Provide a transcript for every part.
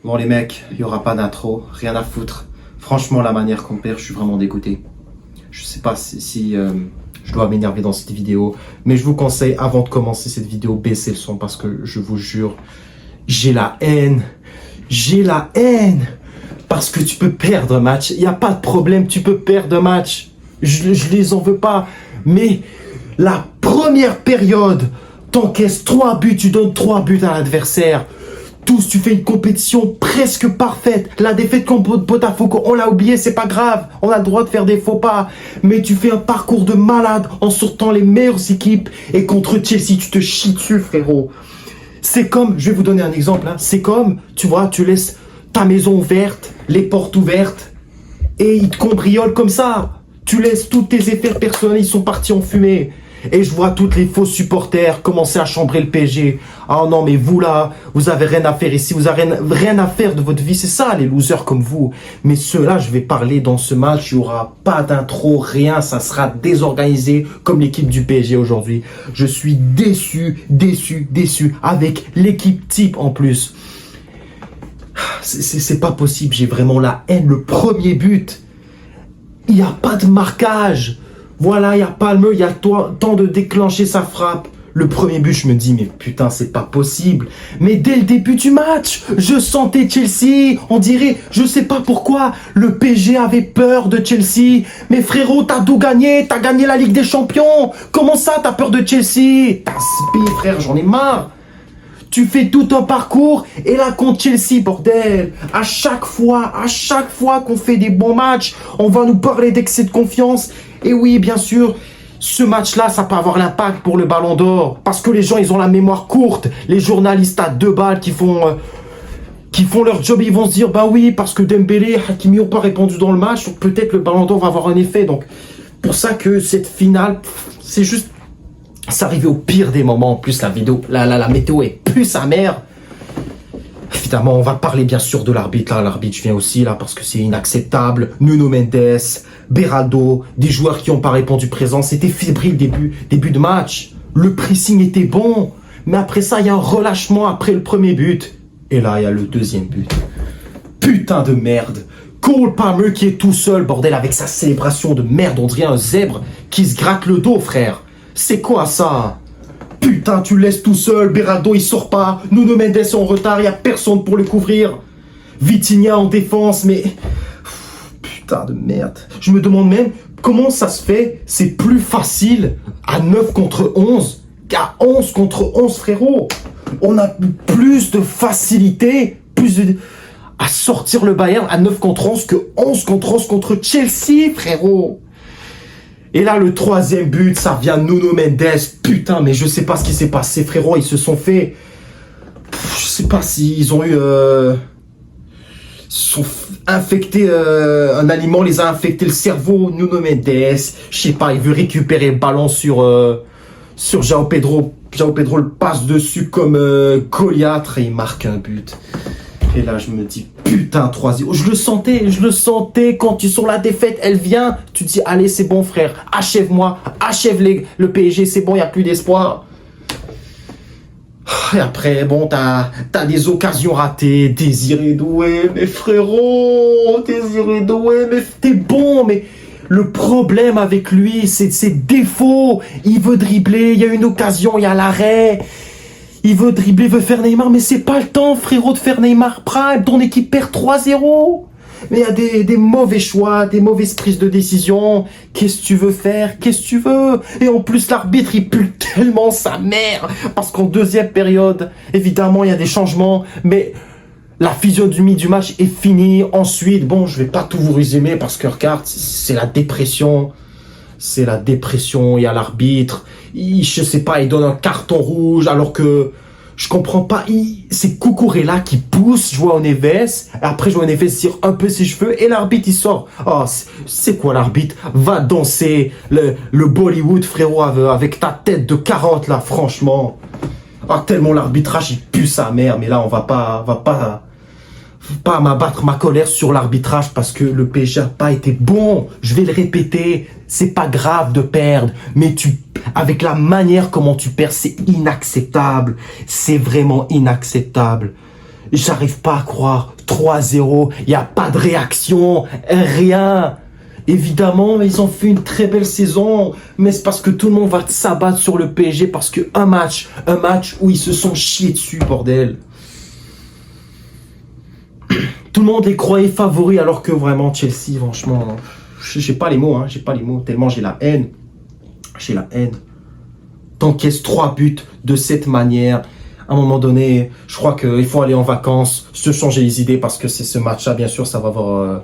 Bon les mecs, il n'y aura pas d'intro, rien à foutre. Franchement, la manière qu'on perd, je suis vraiment dégoûté. Je sais pas si je dois m'énerver dans cette vidéo, mais je vous conseille, avant de commencer cette vidéo, baissez le son parce que je vous jure, j'ai la haine. J'ai la haine. Parce que tu peux perdre un match. Il n'y a pas de problème, tu peux perdre un match. Je les en veux pas. Mais la première période, t'encaisses 3 buts, tu donnes 3 buts à l'adversaire. Tu fais une compétition presque parfaite. La défaite contre Botafogo, on l'a oublié, c'est pas grave. On a le droit de faire des faux pas. Mais tu fais un parcours de malade en sortant les meilleures équipes. Et contre Chelsea, tu te chies dessus, frérot. C'est comme, je vais vous donner un exemple, hein. C'est comme, tu vois, tu laisses ta maison ouverte, les portes ouvertes, et ils te cambriolent comme ça. Tu laisses tous tes affaires personnelles, ils sont partis en fumée. Et je vois toutes les faux supporters commencer à chambrer le PSG. Ah non, mais vous là, vous avez rien à faire ici, vous avez rien à faire de votre vie. C'est ça, les losers comme vous. Mais ceux-là, je vais parler dans ce match, il n'y aura pas d'intro, rien, ça sera désorganisé comme l'équipe du PSG aujourd'hui. Je suis déçu, avec l'équipe type en plus. C'est pas possible, j'ai vraiment la haine. Le premier but, il n'y a pas de marquage. Voilà, il y a Palmer, il y a temps de déclencher sa frappe. Le premier but, je me dis, mais putain, c'est pas possible. Mais dès le début du match, je sentais Chelsea. On dirait, je sais pas pourquoi, le PSG avait peur de Chelsea. Mais frérot, t'as tout gagné, t'as gagné la Ligue des Champions. Comment ça, t'as peur de Chelsea? T'as spé, frère, j'en ai marre. Tu fais tout un parcours et là contre Chelsea, bordel. À chaque fois qu'on fait des bons matchs, on va nous parler d'excès de confiance. Et oui, bien sûr, ce match-là, ça peut avoir l'impact pour le Ballon d'Or. Parce que les gens, ils ont la mémoire courte. Les journalistes à 2 balles qui font leur job, ils vont se dire, bah oui, parce que Dembélé et Hakimi n'ont pas répondu dans le match, donc peut-être le Ballon d'Or va avoir un effet. Donc, pour ça que cette finale, c'est juste... C'est arrivé au pire des moments. En plus, la météo est plus sa mère. Évidemment, on va parler bien sûr de l'arbitre. Là, l'arbitre, je viens aussi là parce que c'est inacceptable. Nuno Mendes, Beraldo, des joueurs qui n'ont pas répondu présent. C'était fébrile début de match. Le pressing était bon. Mais après ça, il y a un relâchement après le premier but. Et là, il y a le deuxième but. Putain de merde. Cole Palmer qui est tout seul, bordel, avec sa célébration de merde. On dirait un zèbre qui se gratte le dos, frère. C'est quoi ça? Putain, tu le laisses tout seul, Beraldo il sort pas, Nuno Mendes est en retard, il n'y a personne pour le couvrir. Vitinha en défense, mais... Putain de merde. Je me demande même comment ça se fait, c'est plus facile à 9 contre 11 qu'à 11 contre 11, frérot. On a plus de facilité, à sortir le Bayern à 9 contre 11 que 11 contre 11 contre Chelsea, frérot. Et là, le troisième but, ça vient Nuno Mendes. Putain, mais je sais pas ce qui s'est passé, frérot. Ils se sont fait... Je sais pas s'ils ont eu... sont infectés... un aliment les a infecté le cerveau. Nuno Mendes, je sais pas, il veut récupérer le ballon sur João Pedro. João Pedro le passe dessus comme Goliath et il marque un but. Et là, je me dis, putain, 3-0. Je le sentais quand tu sens la défaite, elle vient. Tu te dis, allez, c'est bon, frère, achève-moi, achève le PSG, c'est bon, il n'y a plus d'espoir. Et après, bon, t'as des occasions ratées. Désiré Doué, mais frérot, Désiré Doué, mais t'es bon, mais... Le problème avec lui, c'est ses défauts. Il veut dribbler, il y a une occasion, il y a l'arrêt. Il veut dribbler, il veut faire Neymar, mais c'est pas le temps, frérot, de faire Neymar Prime. Ton équipe perd 3-0. Mais il y a des mauvais choix, des mauvaises prises de décision. Qu'est-ce que tu veux faire? Qu'est-ce que tu veux? Et en plus, l'arbitre, il pue tellement sa mère. Parce qu'en deuxième période, évidemment, il y a des changements. Mais la physionomie du match est finie. Ensuite, bon, je vais pas tout vous résumer parce que, regarde, c'est la dépression. C'est la dépression, il y a l'arbitre, je sais pas, il donne un carton rouge alors que je comprends pas, c'est Cucurella qui pousse João Neves, et après João Neves tire un peu ses cheveux et l'arbitre il sort. Oh, c'est quoi l'arbitre? Va danser le Bollywood, frérot, avec ta tête de carotte là, franchement. Ah, tellement l'arbitrage il pue sa mère, mais là on va pas m'abattre ma colère sur l'arbitrage parce que le PSG n'a pas été bon. Je vais le répéter, c'est pas grave de perdre, mais avec la manière comment tu perds, c'est inacceptable. C'est vraiment inacceptable. J'arrive pas à croire. 3-0, il n'y a pas de réaction, rien. Évidemment, ils ont fait une très belle saison, mais c'est parce que tout le monde va s'abattre sur le PSG parce que un match où ils se sont chiés dessus, bordel. Tout le monde les croyait favoris alors que vraiment Chelsea, franchement, j'ai pas les mots, hein, j'ai pas les mots, tellement j'ai la haine. J'ai la haine. T'encaisses 3 buts de cette manière. À un moment donné, je crois qu'il faut aller en vacances, se changer les idées parce que c'est ce match-là, bien sûr, ça va avoir...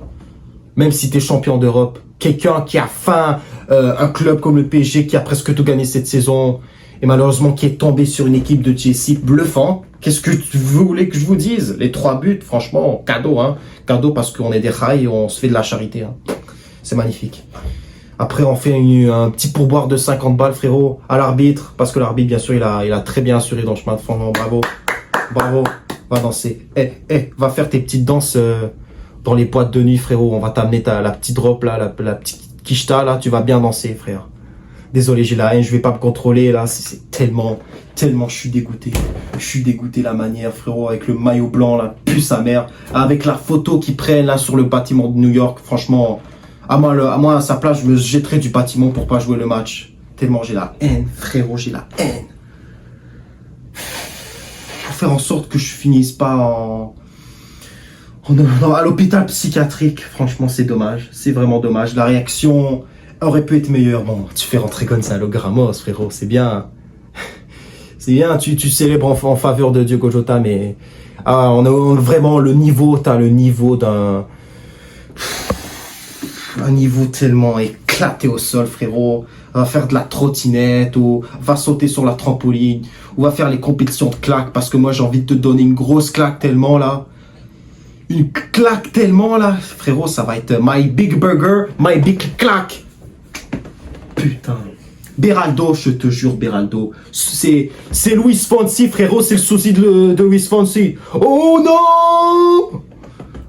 même si tu es champion d'Europe, quelqu'un qui a faim, un club comme le PSG qui a presque tout gagné cette saison et malheureusement qui est tombé sur une équipe de Chelsea bluffant. Qu'est-ce que vous voulez que je vous dise? Les 3 buts, franchement, cadeau, hein. Cadeau parce qu'on est des rails et on se fait de la charité. Hein. C'est magnifique. Après, on fait un petit pourboire de 50 balles, frérot, à l'arbitre. Parce que l'arbitre, bien sûr, il a très bien assuré dans le chemin de franchement. Bravo. Bravo. Va danser. Va faire tes petites danses dans les boîtes de nuit, frérot. On va t'amener la petite drop, là, la petite quicheta, là. Tu vas bien danser, frère. Désolé, j'ai la haine. Je vais pas me contrôler, là. C'est tellement, je suis dégoûté. Je suis dégoûté, la manière, frérot, avec le maillot blanc, là. Pue sa mère. Avec la photo qu'ils prennent, là, sur le bâtiment de New York. Franchement... À moi, à sa place, je me jetterais du bâtiment pour pas jouer le match. Tellement j'ai la haine, frérot, j'ai la haine. Faut faire en sorte que je finisse pas à l'hôpital psychiatrique. Franchement, c'est dommage. C'est vraiment dommage. La réaction aurait pu être meilleure. Bon, tu fais rentrer Gonzalo Ramos, frérot, c'est bien. C'est bien, tu célèbres en faveur de Diogo Jota, mais on a vraiment le niveau, t'as le niveau un niveau tellement éclaté au sol, frérot. Va faire de la trottinette ou va sauter sur la trampoline ou va faire les compétitions de claques parce que moi j'ai envie de te donner une grosse claque tellement là. Une claque tellement là. Frérot, ça va être my big burger, my big claque. Putain. Beraldo, je te jure, Beraldo. C'est Luis Fonsi, frérot, c'est le souci de Luis Fonsi. Oh non!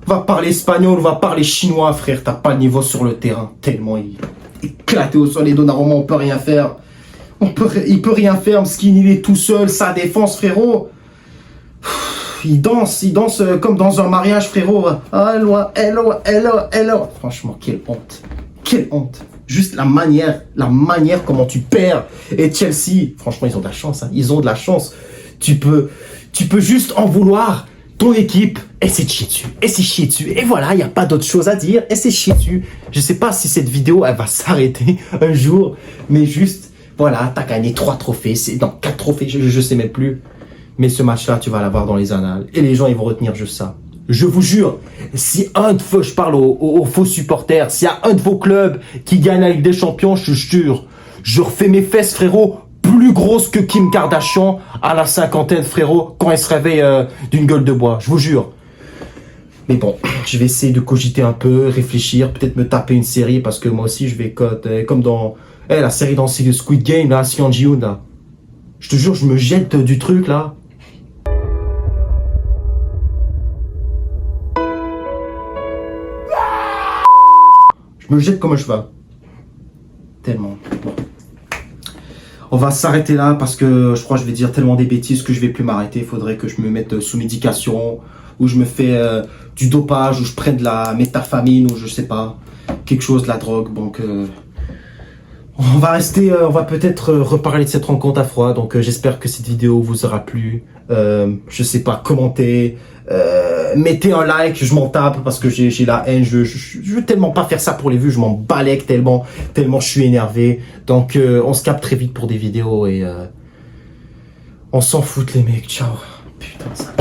Va parler espagnol, va parler chinois, frère. T'as pas le niveau sur le terrain. Tellement il est éclaté au sol. Et Donnarumma, on peut rien faire. Il peut rien faire. Mskin, il est tout seul. Sa défense, frérot. Il danse comme dans un mariage, frérot. Hello. Franchement, quelle honte. Quelle honte. Juste la manière comment tu perds. Et Chelsea, franchement, ils ont de la chance. Hein. Ils ont de la chance. Tu peux juste en vouloir ton équipe, et c'est chier dessus, et voilà, il n'y a pas d'autre chose à dire, et c'est chier dessus. Je sais pas si cette vidéo, elle va s'arrêter un jour, mais juste, voilà, t'as gagné 3 trophées, c'est dans 4 trophées, je sais même plus. Mais ce match-là, tu vas l'avoir dans les annales, et les gens, ils vont retenir juste ça. Je vous jure, si je parle aux faux supporters, s'il y a un de vos clubs qui gagne la Ligue des Champions, je jure, je refais mes fesses, frérot, plus grosse que Kim Kardashian à la 50aine, frérot, quand elle se réveille d'une gueule de bois, je vous jure. Mais bon, je vais essayer de cogiter un peu, réfléchir, peut-être me taper une série, parce que moi aussi, je vais comme dans la série dans Squid Game, là, Sion Ji-hoon, là. Je te jure, je me jette du truc, là. Je me jette comme un cheval. Tellement. Bon. On va s'arrêter là parce que je crois que je vais dire tellement des bêtises que je vais plus m'arrêter. Il faudrait que je me mette sous médication ou je me fais du dopage ou je prenne de la méthamphétamine ou je sais pas, quelque chose, de la drogue. Donc on va peut-être reparler de cette rencontre à froid. Donc j'espère que cette vidéo vous aura plu. Je sais pas, commentez, mettez un like, je m'en tape parce que j'ai la haine. Je veux tellement pas faire ça pour les vues, je m'en balèque tellement je suis énervé. Donc on se capte très vite pour des vidéos et on s'en fout les mecs. Ciao. Putain, ça